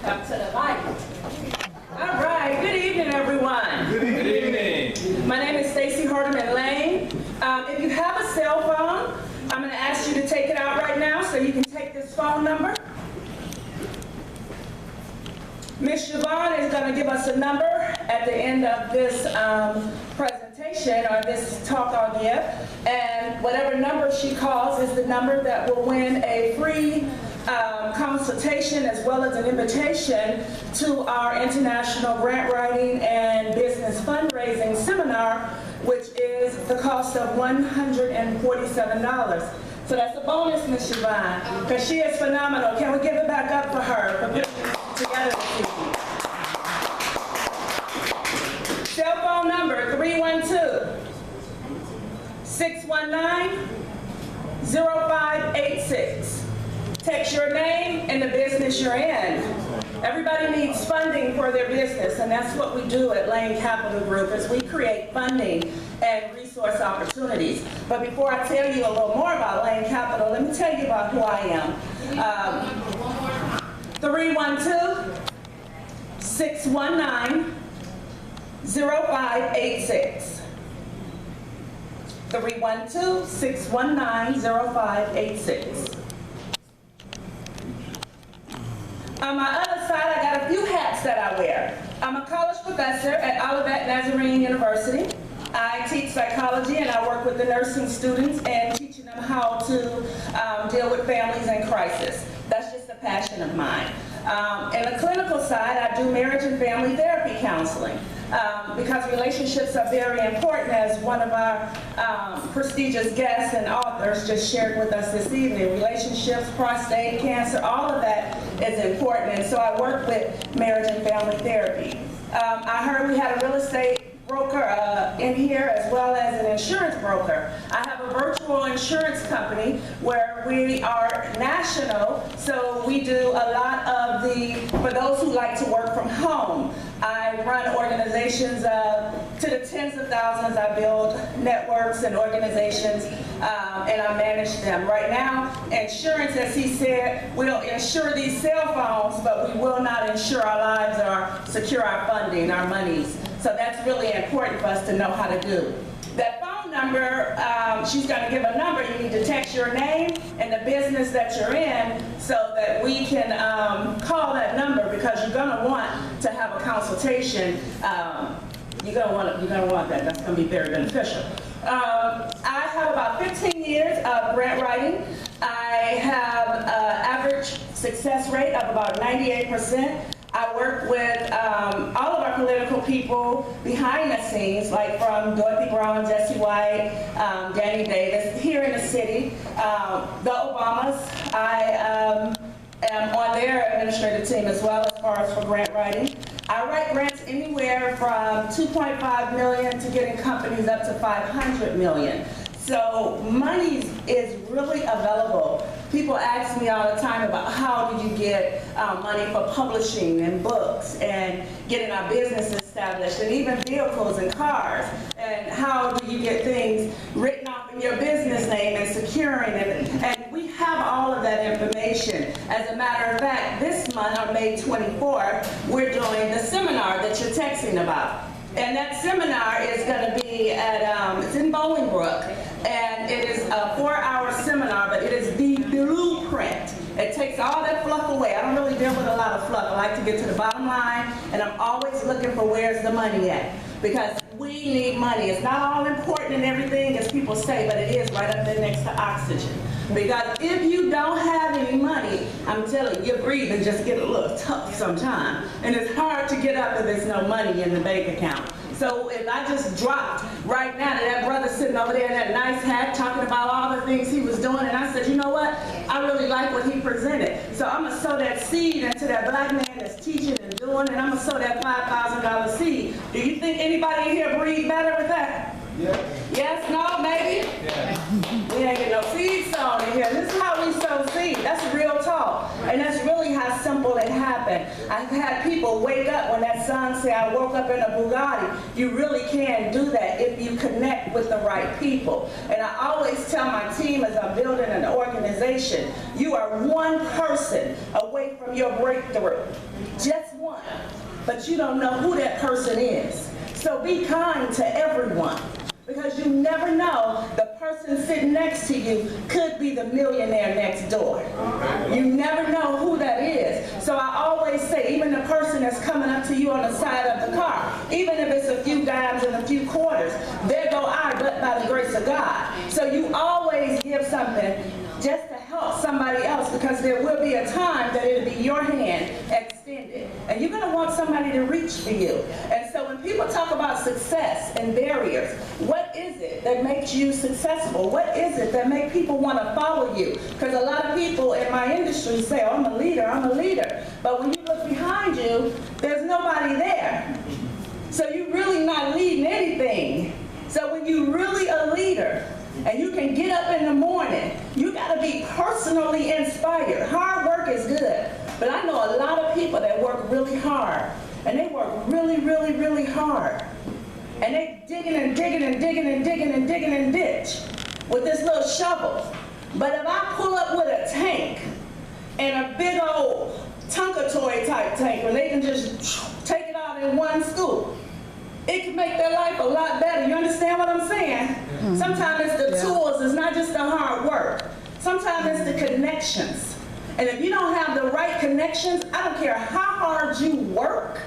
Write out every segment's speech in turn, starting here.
Come to the light. All right, good evening, everyone. Good evening. My name is Stacee Hardiman Lane. If you have a cell phone, I'm going to ask you to take it out right now so you can take this phone number. Miss Yvonne is going to give us a number at the end of this presentation or this talk I'll give, and whatever number she calls is the number that will win a free consultation as well as an invitation to our International Grant Writing and Business Fundraising Seminar, which is the cost of $147. So that's a bonus, Miss Yvonne, because she is phenomenal. Can we give it back up for her for putting this together this evening? Cell phone number 312-619-0586. Text your name and the business you're in. Everybody needs funding for their business, and that's what we do at Lane Capital Group, is we create funding and resource opportunities. But before I tell you a little more about Lane Capital, let me tell you about who I am. 312-619-0586. 312-619-0586. On my other side, I got a few hats that I wear. I'm a college professor at Olivet Nazarene University. I teach psychology and I work with the nursing students and teaching them how to deal with families in crisis. That's just a passion of mine. In the clinical side, I do marriage and family therapy counseling because relationships are very important, as one of our prestigious guests and authors just shared with us this evening. Relationships, prostate cancer, all of that is important, and so I work with marriage and family therapy. I heard we had a real estate broker in here as well as an insurance broker. I have a virtual insurance company where we are national, so we do a lot of for those who like to work from home. I run organizations to the tens of thousands. I build networks and organizations, and I manage them. Right now, insurance, as he said, we'll insure these cell phones, but we will not insure our lives or secure our funding, our monies. So that's really important for us to know how to do. That phone number, she's going to give a number. You need to text your name and the business that you're in so that we can call that number, because you're going to want to have a consultation. You're going to want that. That's going to be very beneficial. I have about 15 years of grant writing. I have an average success rate of about 98%. I work with all of our political people behind the scenes, like from Dorothy Brown, Jesse White, Danny Davis, here in the city. The Obamas, I am on their administrative team as well, as far as for grant writing. I write grants anywhere from $2.5 million to getting companies up to $500 million. So money is really available. People ask me all the time about how do you get money for publishing and books and getting our business established and even vehicles and cars, and how do you get things written off in your business name and securing it. And we have all of that information. As a matter of fact, this month on May 24th, we're doing the seminar that you're texting about. And that seminar is going to be at, it's in Bolingbrook, and it is a 4-hour seminar, but it is the blueprint. It takes all that fluff away. I don't really deal with a lot of fluff. I like to get to the bottom line, and I'm always looking for where's the money at, because we need money. It's not all important and everything as people say, but it is right up there next to oxygen. Because if you don't have any money, I'm telling you, your breathing just get a little tough sometimes. And it's hard to get up if there's no money in the bank account. So if I just dropped right now to that brother sitting over there in that nice hat talking about all the things he was doing, and I said, you know what? I really like what he presented. So I'm going to sow that seed into that black man that's teaching and doing, and I'm going to sow that $5,000 seed. Do you think anybody in here breathe better with that? Yeah. Yes, no, maybe? Yeah. We ain't get no seed sown in here. This is how we sow seed. That's real talk. And that's really how simple it happened. I've had people wake up when that song say, I woke up in a Bugatti. You really can do that if you connect with the right people. And I always tell my team as I'm building an organization, you are one person away from your breakthrough. Just one. But you don't know who that person is. So be kind to everyone. Because you never know, the person sitting next to you could be the millionaire next door. You never know who that is. So I always say, even the person that's coming up to you on the side of the car, even if it's a few dimes and a few quarters, there go I, but by the grace of God. So you always give something just to help somebody else, because there will be a time that it'll be your hand extended. And you're going to want somebody to reach for you. And so when people talk about success and barriers, what is it that makes you successful? What is it that makes people want to follow you? Because a lot of people in my industry say, oh, I'm a leader, I'm a leader. But when you look behind you, there's nobody there. So you're really not leading anything. So when you're really a leader, and you can get up in the morning, you got to be personally inspired. Hard work is good, but I know a lot of people that work really hard, and they work really, really, really hard. And they digging and digging and digging and digging and digging and ditch with this little shovel. But if I pull up with a tank and a big old Tunkatoy type tank where they can just take it out in one scoop, it can make their life a lot better. You understand what I'm saying? Mm-hmm. Sometimes it's the tools, it's not just the hard work. Sometimes it's the connections. And if you don't have the right connections, I don't care how hard you work,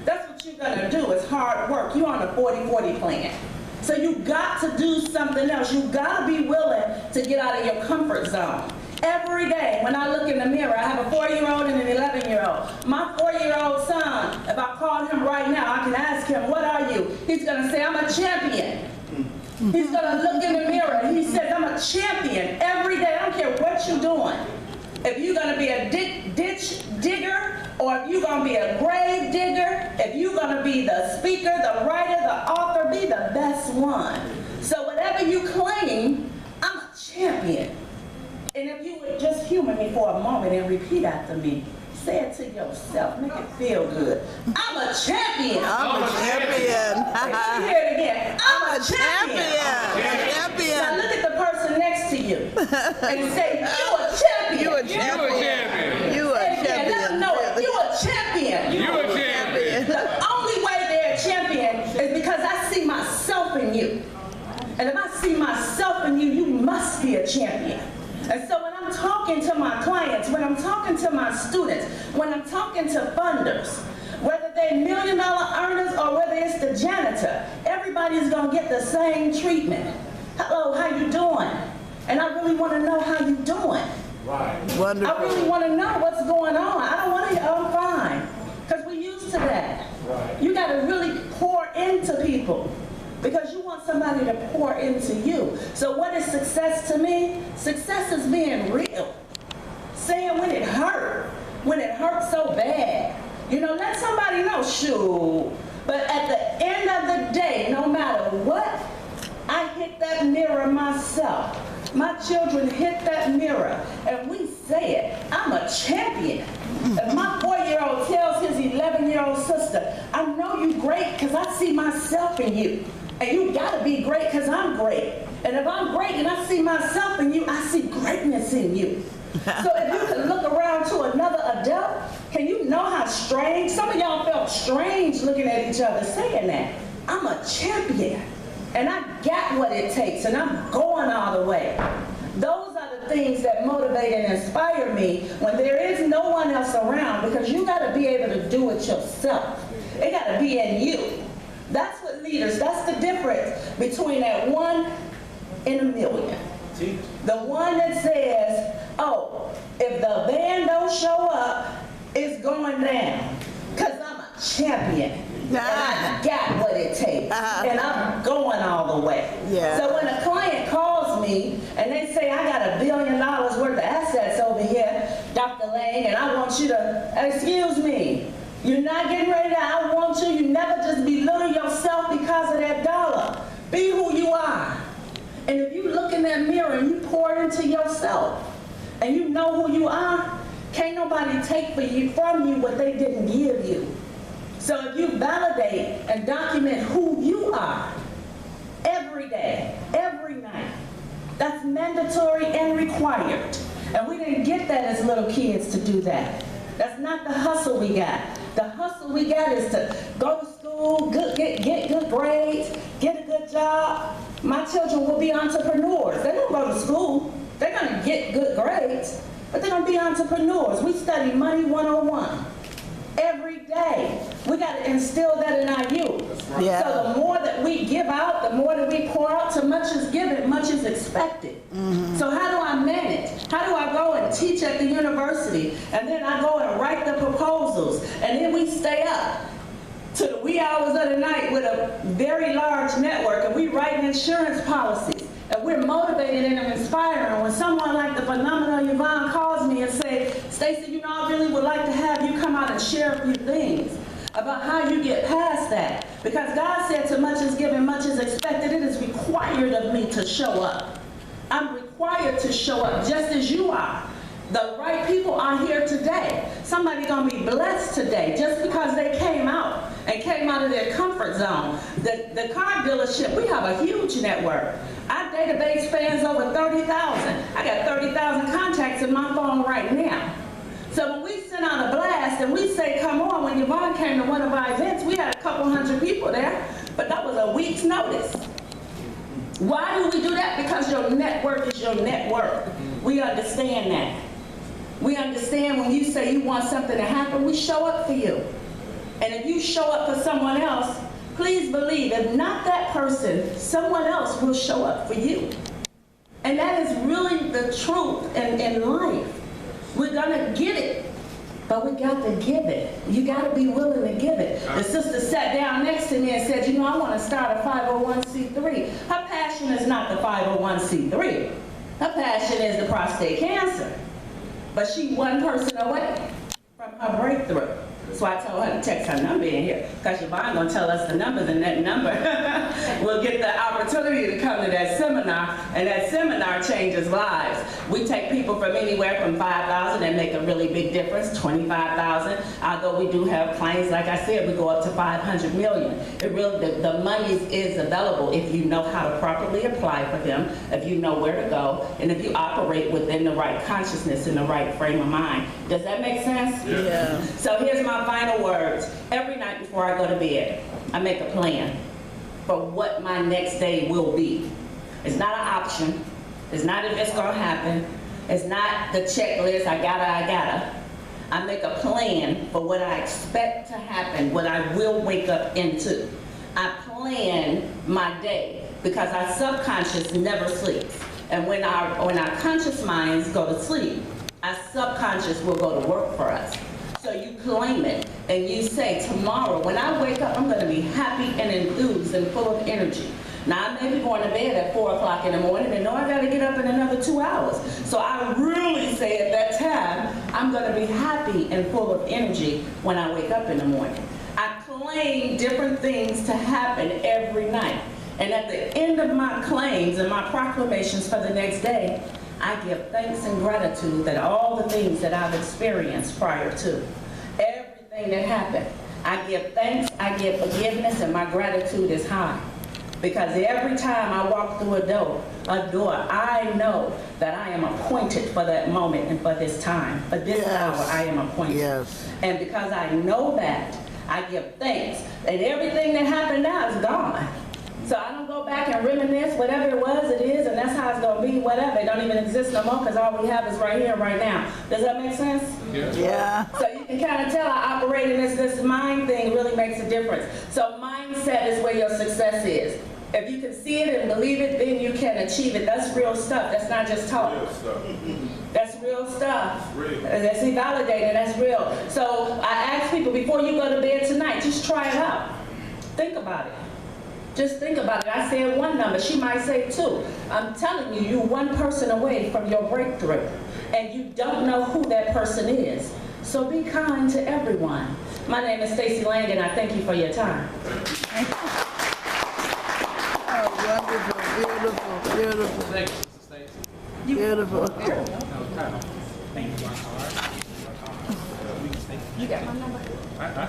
that's what you're gonna do, is hard work. You're on a 40-40 plan. So you got to do something else. You gotta be willing to get out of your comfort zone. Every day when I look in the mirror, I have a 4-year-old and an 11-year-old. My 4-year-old son, if I called him right now, I can ask him, what are you? He's gonna say, I'm a champion. He's gonna look in the mirror and he says, I'm a champion every day. I don't care what you're doing. If you're gonna be a ditch digger, or if you're gonna be a grave digger, if you're gonna be the speaker, the writer, the author, be the best one. So whatever you claim, I'm a champion. And if you would just humor me for a moment and repeat after me, say it to yourself, make it feel good. I'm a champion. I'm a champion. Let me hear it again. I'm a champion. Now look at the person next to you and say, you a champion. You a champion. You a champion. Let them know it. You a champion. You a champion. The only way they're a champion is because I see myself in you. And if I see myself in you, you must be a champion. And so when I'm talking to my clients, when I'm talking to my students, when I'm talking to funders, whether they're $1 million earners or whether it's the janitor, everybody's gonna get the same treatment. Hello, how you doing? And I really wanna know how you doing. Right. Wonderful. I really wanna know what's going on. I don't wanna hear, oh, I'm fine. Because we're used to that. Right. You gotta really pour into people, because you want somebody to pour into you. So what is success to me? Success is being real. Saying when it hurt so bad. You know, let somebody know, shoot. But at the end of the day, no matter what, I hit that mirror myself. My children hit that mirror, and we say it, I'm a champion. If my 4-year-old tells his 11-year-old sister, I know you great because I see myself in you. And you gotta be great because I'm great. And if I'm great and I see myself in you, I see greatness in you. So if you can look around to another adult, can you know how strange? Some of y'all felt strange looking at each other saying that. I'm a champion. And I got what it takes, and I'm going all the way. Those are the things that motivate and inspire me when there is no one else around, because you gotta be able to do it yourself. It gotta be in you. That's what leaders, that's the difference between that 1 in a million. The one that says, oh, if the band don't show up, it's going down. Because I'm a champion. And I got what it takes. And I'm going all the way. Yeah. So when a client calls me and they say, I got $1 billion worth of assets over here, Dr. Lang, and I want you to, excuse me, you're not getting ready to, I want you never just belittle yourself because of that dollar. Be who you are. And if you look in that mirror and you pour into yourself, and you know who you are, can't nobody take from you what they didn't give you. So if you validate and document who you are every day, every night, that's mandatory and required. And we didn't get that as little kids to do that. That's not the hustle we got. The hustle we got is to go to school, get good grades, get a good job. My children will be entrepreneurs. They don't go to school. They're going to get good grades, but they're going to be entrepreneurs. We study Money 101 every day. We got to instill that in our youth. Yeah. So the more that we give out, the more that we pour out, so much is given, much is expected. So how do I manage? How do I go and teach at the university, and then I go and write the proposals, and then we stay up to the wee hours of the night with a very large network, and we write insurance policies, and we're motivated and inspiring. When someone like the phenomenal Yvonne calls me and say, Stacee, you know, I really would like to have you come out and share a few things about how you get past that. Because God said, too much is given, much is expected. It is required of me to show up. I'm required to show up just as you are. The right people are here today. Somebody gonna be blessed today just because they came out and came out of their comfort zone. The car dealership, we have a huge network. Our database spans over 30,000. I got 30,000 contacts in my phone right now. So when we send out a blast and we say, come on, when Yvonne came to one of our events, we had a couple hundred people there, but that was a week's notice. Why do we do that? Because your network is your network. We understand that. We understand when you say you want something to happen, we show up for you. And if you show up for someone else, please believe, if not that person, someone else will show up for you. And that is really the truth in life. We're gonna get it, but we got to give it. You got to be willing to give it. The sister sat down next to me and said, you know, I want to start a 501c3. Her passion is not the 501c3. Her passion is the prostate cancer. But she one person away from her breakthrough. So I told her to text her number in here, because Yvonne gonna tell us the numbers, and that number will get the opportunity to come to that seminar, and that seminar changes lives. We take people from anywhere from 5,000 and make a really big difference, 25,000. Although we do have clients, like I said, we go up to 500 million. It really, the money is available if you know how to properly apply for them, if you know where to go, and if you operate within the right consciousness and the right frame of mind. Does that make sense? Yeah. So here's my final words. Every night before I go to bed, I make a plan for what my next day will be. It's not an option. It's not if it's gonna happen. It's not the checklist, I gotta. I make a plan for what I expect to happen, what I will wake up into. I plan my day because our subconscious never sleeps. And when our conscious minds go to sleep, our subconscious will go to work for us. So you claim it, and you say, tomorrow, when I wake up, I'm gonna be happy and enthused and full of energy. Now, I may be going to bed at 4 o'clock in the morning and know I gotta get up in another 2 hours. So I really say at that time, I'm gonna be happy and full of energy when I wake up in the morning. I claim different things to happen every night. And at the end of my claims and my proclamations for the next day, I give thanks and gratitude that all the things that I've experienced prior to, everything that happened, I give thanks, I give forgiveness, and my gratitude is high. Because every time I walk through a door, I know that I am appointed for that moment and for this time. For this hour, I am appointed. Yes. And because I know that, I give thanks. And everything that happened now is gone. So I don't go back and reminisce, whatever it was, it is, and that's how it's gonna be, whatever. It don't even exist no more, because all we have is right here, right now. Does that make sense? Yeah. So you can kind of tell I operate in this mind thing really makes a difference. So mindset is where your success is. If you can see it and believe it, then you can achieve it. That's real stuff. That's not just talk. That's real stuff. That's validated. That's real. So I ask people, before you go to bed tonight, just try it out. Think about it. Just think about it. I said one number, she might say two. I'm telling you, you're one person away from your breakthrough, and you don't know who that person is. So be kind to everyone. My name is Stacee Lang, and I thank you for your time. Oh, wonderful, beautiful. Beautiful, beautiful, Thank you, Sister Stacey. beautiful. Thank you. You got my number? I